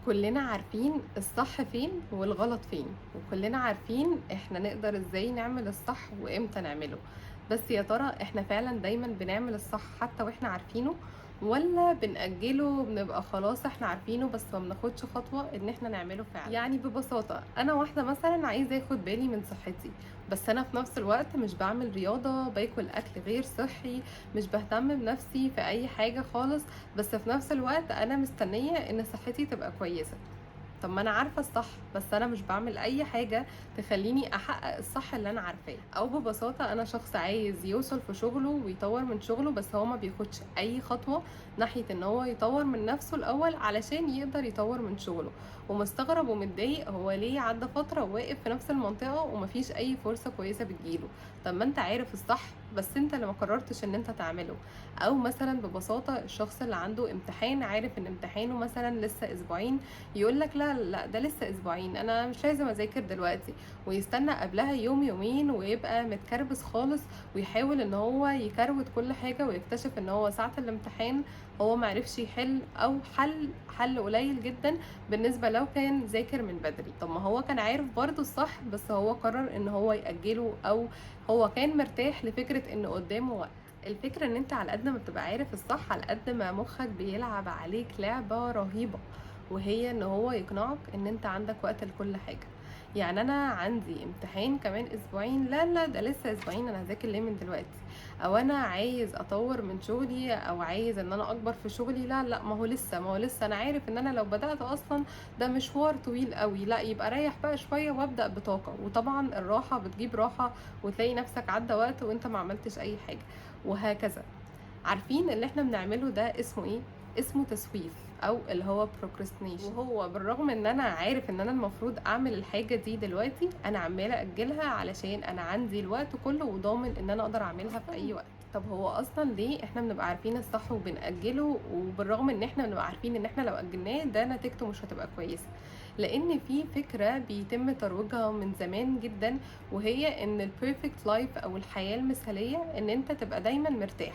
كلنا عارفين الصح فين والغلط فين، وكلنا عارفين احنا نقدر ازاي نعمل الصح وامتى نعمله. بس يا ترى احنا فعلا دايما بنعمل الصح حتى واحنا عارفينه، ولا بنأجله بنبقى خلاص احنا عارفينه بس ما بناخدش خطوة ان احنا نعمله فعلا؟ يعني ببساطة انا واحدة مثلا عايزة اخد بالي من صحتي، بس انا في نفس الوقت مش بعمل رياضة، باكل اكل غير صحي، مش بهتم بنفسي في اي حاجة خالص. بس في نفس الوقت انا مستنية ان صحتي تبقى كويسة. طب ما انا عارفة الصح، بس انا مش بعمل اي حاجة تخليني احقق الصح اللي انا عارفاه. او ببساطة انا شخص عايز يوصل في شغله ويطور من شغله، بس هو ما بياخدش اي خطوة ناحية ان هو يطور من نفسه الاول علشان يقدر يطور من شغله، ومستغرب ومتضايق هو ليه عدى فترة واقف في نفس المنطقة ومفيش اي فرصة كويسة بتجيله. طب ما انت عارف الصح، بس انت اللي ما قررتش ان انت تعمله. او مثلا ببساطة الشخص اللي عنده امتحان، عارف ان امتحانه مثلا لسه اسبوعين، يقول لك لا لا ده لسه اسبوعين انا مش لازم اذاكر دلوقتي، ويستنى قبلها يوم يومين ويبقى متكربس خالص، ويحاول ان هو يكروت كل حاجة، ويكتشف ان هو ساعة الامتحان هو معرفش يحل او حل قليل جدا بالنسبة لو كان ذاكر من بدري. طب ما هو كان عارف برضو الصح، بس هو قرر ان هو يأجله، او هو كان مرتاح لفكرة ان قدامه وقت. الفكرة ان انت على قد ما بتبقى عارف الصح، على قد ما مخك بيلعب عليك لعبة رهيبة، وهي ان هو يقنعك ان انت عندك وقت لكل حاجة. يعني انا عندي امتحان كمان اسبوعين، لا لا ده لسه اسبوعين انا هذاكر ليه من دلوقتي؟ او انا عايز اطور من شغلي، او عايز ان انا اكبر في شغلي، لا لا ما هو لسه انا عارف ان انا لو بدأت اصلا ده مشوار طويل قوي، لا يبقى ريح بقى شوية وابدأ بطاقة. وطبعا الراحة بتجيب راحة، وتلاقي نفسك عدى وقت وانت ما عملتش اي حاجة، وهكذا. عارفين اللي احنا بنعمله ده اسمه ايه؟ اسمه تسويف، او اللي هو procrastination. وهو بالرغم ان انا عارف ان انا المفروض اعمل الحاجة دي دلوقتي، انا عمالة اجلها علشان انا عندي الوقت كله وضامن ان انا اقدر اعملها في اي وقت. طب هو اصلا ليه احنا بنبقى عارفين الصح وبنأجله، وبالرغم ان احنا بنبقى عارفين ان احنا لو اجلناه ده نتيجته مش هتبقى كويسة؟ لان في فكرة بيتم ترويجها من زمان جدا، وهي ان البيرفكت لايف او الحياة المثالية ان انت تبقى دايما مرتاح.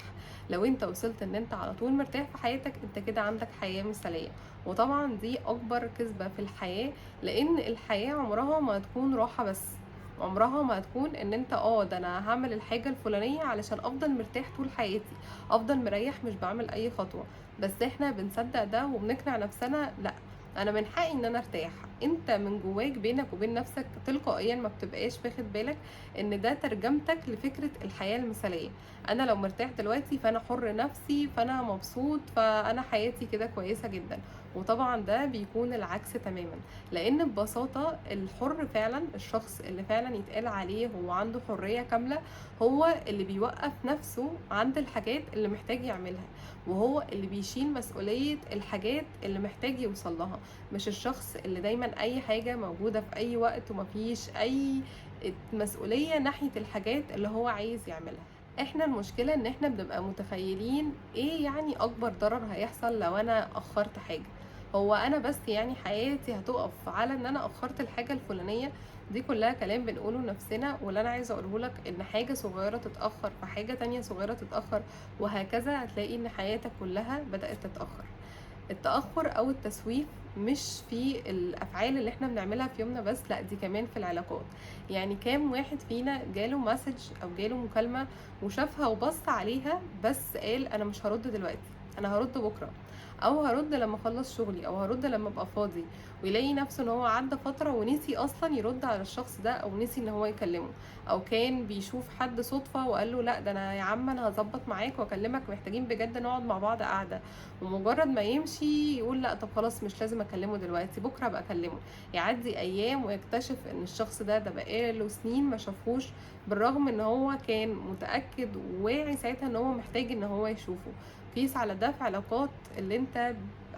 لو انت وصلت ان انت على طول مرتاح في حياتك، انت كده عندك حياة مثالية. وطبعا دي اكبر كذبة في الحياة، لان الحياة عمرها ما تكون راحة بس، عمرها ما هتكون ان انت ده انا هعمل الحاجة الفلانية علشان افضل مرتاح طول حياتي، افضل مريح مش بعمل اي خطوة. بس احنا بنصدق ده وبنقنع نفسنا لا، انا من حقي ان انا ارتاح. انت من جواك بينك وبين نفسك تلقائيا ما بتبقاش واخد بالك ان ده ترجمتك لفكرة الحياة المثالية. انا لو مرتاح دلوقتي فانا حر نفسي، فانا مبسوط، فانا حياتي كده كويسة جدا. وطبعا ده بيكون العكس تماما، لان ببساطة الحر فعلا، الشخص اللي فعلا يتقال عليه هو عنده حرية كاملة، هو اللي بيوقف نفسه عند الحاجات اللي محتاج يعملها، وهو اللي بيشيل مسؤولية الحاجات اللي محتاج يوصل لها. مش الشخص اللي دايما اي حاجة موجودة في اي وقت ومفيش اي مسؤولية ناحية الحاجات اللي هو عايز يعملها. احنا المشكلة ان احنا بنبقى متخيلين ايه يعني اكبر ضرر هيحصل لو انا اخرت حاجة. هو انا بس يعني حياتي هتقف على ان انا اخرت الحاجة الفلانية؟ دي كلها كلام بنقوله لنفسنا. واللي انا عايزة اقوله لك ان حاجة صغيرة تتأخر في حاجة تانية صغيرة تتأخر، وهكذا هتلاقي ان حياتك كلها بدأت تتأخر. التأخر أو التسويف مش في الأفعال اللي احنا بنعملها في يومنا بس، لا دي كمان في العلاقات. يعني كام واحد فينا جاله مسج أو جاله مكالمة وشافها وبص عليها، بس قال أنا مش هرد دلوقتي، أنا هرد بكرة، أو هرد لما أخلص شغلي، أو هرد لما أبقى فاضي، ويلاقي نفسه إن هو عدى فترة ونسي أصلا يرد على الشخص ده، أو نسي إن هو يكلمه. أو كان بيشوف حد صدفة وقال له لا ده أنا يا عم أنا هظبط معاك وأكلمك، محتاجين بجد نقعد مع بعض قعدة، ومجرد ما يمشي يقول لا طب خلاص مش لازم اكلمه دلوقتي، بكره ابقى اكلمه. يعدي ايام ويكتشف ان الشخص ده بقاله سنين ما شافوش، بالرغم ان هو كان متاكد وواعي ساعتها ان هو محتاج ان هو يشوفه. قيس على ده في علاقات اللي انت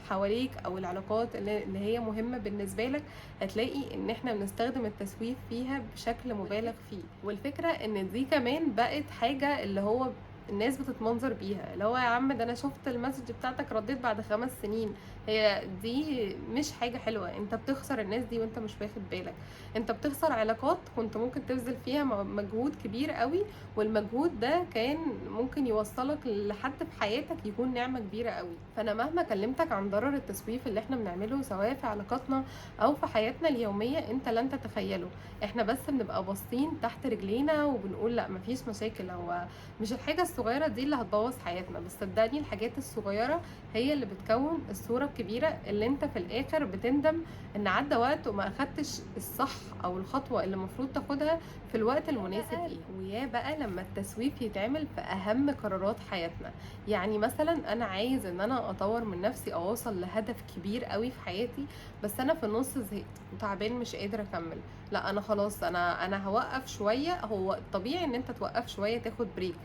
حواليك، او العلاقات اللي هي مهمة بالنسبة لك، هتلاقي ان احنا بنستخدم التسويف فيها بشكل مبالغ فيه. والفكرة ان دي كمان بقت حاجة اللي هو الناس بتتمنظر بيها، اللي هو يا عم ده انا شفت المسج بتاعتك رديت بعد 5 سنين، هي دي مش حاجة حلوة، انت بتخسر الناس دي وانت مش واخد بالك. انت بتخسر علاقات كنت ممكن تبذل فيها مجهود كبير قوي، والمجهود ده كان ممكن يوصلك لحد في حياتك يكون نعمة كبيرة قوي. فانا مهما كلمتك عن ضرر التسويف اللي احنا بنعمله سواء في علاقاتنا او في حياتنا اليومية، انت لن تتخيله. احنا بس بنبقى باصين تحت رجلينا وبنقول لا مفيش مشاكل، هو مش الحاجة الصغيرة دي اللي هتبوظ حياتنا. بس صدقني الحاجات الصغيرة هي اللي بتكون الصورة الكبيرة اللي انت في الاخر بتندم ان عدى وقت وما اخدتش الصح او الخطوة اللي المفروض تاخدها في الوقت المناسب ليها. ويا بقى لما التسويف يتعمل في اهم قرارات حياتنا. يعني مثلا انا عايز ان انا اطور من نفسي او اوصل لهدف كبير قوي في حياتي، بس انا في النص زهقت وتعبان مش قادر اكمل. لا انا خلاص، انا هوقف شوية. هو طبيعي ان انت توقف شوية تاخد بريك،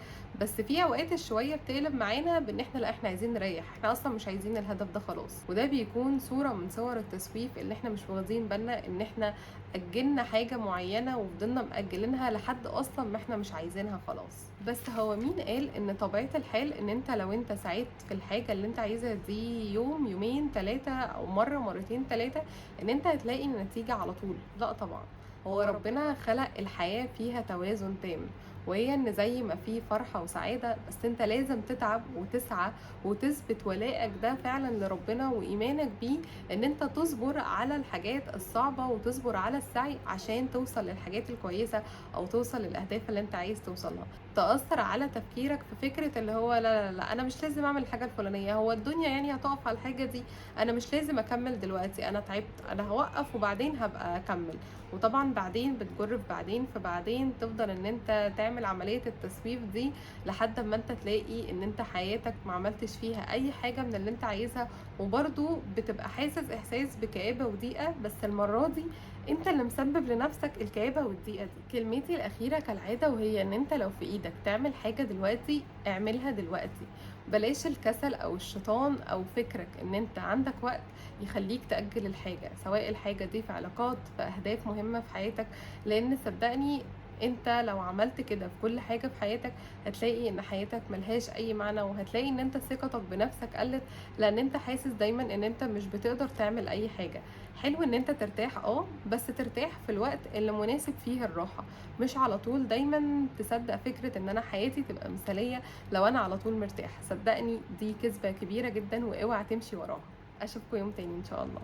بس في اوقات الشويه بتقلب معانا بان احنا لا احنا عايزين نريح، احنا اصلا مش عايزين الهدف ده خلاص. وده بيكون صوره من صور التسويف اللي احنا مش واخدين بالنا ان احنا اجلنا حاجه معينه وفضلنا مأجلينها لحد اصلا ما احنا مش عايزينها خلاص. بس هو مين قال ان طبيعه الحال ان انت لو انت سعيت في الحاجه اللي انت عايزها دي يوم يومين ثلاثه او مره مرتين ثلاثه ان انت هتلاقي النتيجه على طول؟ لا طبعا. هو ربنا خلق الحياه فيها توازن تام، وهي ان زي ما في فرحة وسعادة، بس انت لازم تتعب وتسعى وتثبت ولائك ده فعلا لربنا وايمانك بيه، ان انت تصبر على الحاجات الصعبة وتصبر على السعي عشان توصل للحاجات الكويسة او توصل للاهداف اللي انت عايز توصلها. تأثر على تفكيرك في فكرة اللي هو لا لا لا انا مش لازم اعمل الحاجة الفلانية، هو الدنيا يعني هتقف على الحاجة دي، انا مش لازم اكمل دلوقتي، انا تعبت، انا هوقف وبعدين هبقى اكمل. وطبعا بعدين بتجر في بعدين، فبعدين تفضل ان انت تعمل عملية التسويف دي لحد ما انت تلاقي ان انت حياتك ما عملتش فيها اي حاجة من اللي انت عايزها، وبرضو بتبقى حاسس احساس بكآبة وضيقة، بس المرة دي انت اللي مسبب لنفسك الكآبة والضيقة دي. كلمتي الاخيرة كالعادة وهي ان انت لو في ايدك تعمل حاجة دلوقتي اعملها دلوقتي. بلاش الكسل او الشيطان او فكرك ان انت عندك وقت يخليك تأجل الحاجة، سواء الحاجة دي في علاقات، في أهداف مهمة في حياتك. لأن صدقني انت لو عملت كده في كل حاجة في حياتك هتلاقي ان حياتك ملهاش اي معنى، وهتلاقي ان انت ثقتك بنفسك قلت، لان انت حاسس دايما ان انت مش بتقدر تعمل اي حاجة. حلو ان انت ترتاح، بس ترتاح في الوقت اللي مناسب فيه الراحة، مش على طول دايما تصدق فكرة ان انا حياتي تبقى مثالية لو انا على طول مرتاح. صدقني دي كذبة كبيرة جدا واوعى تمشي وراها. اشوفكم يوم تاني ان شاء الله.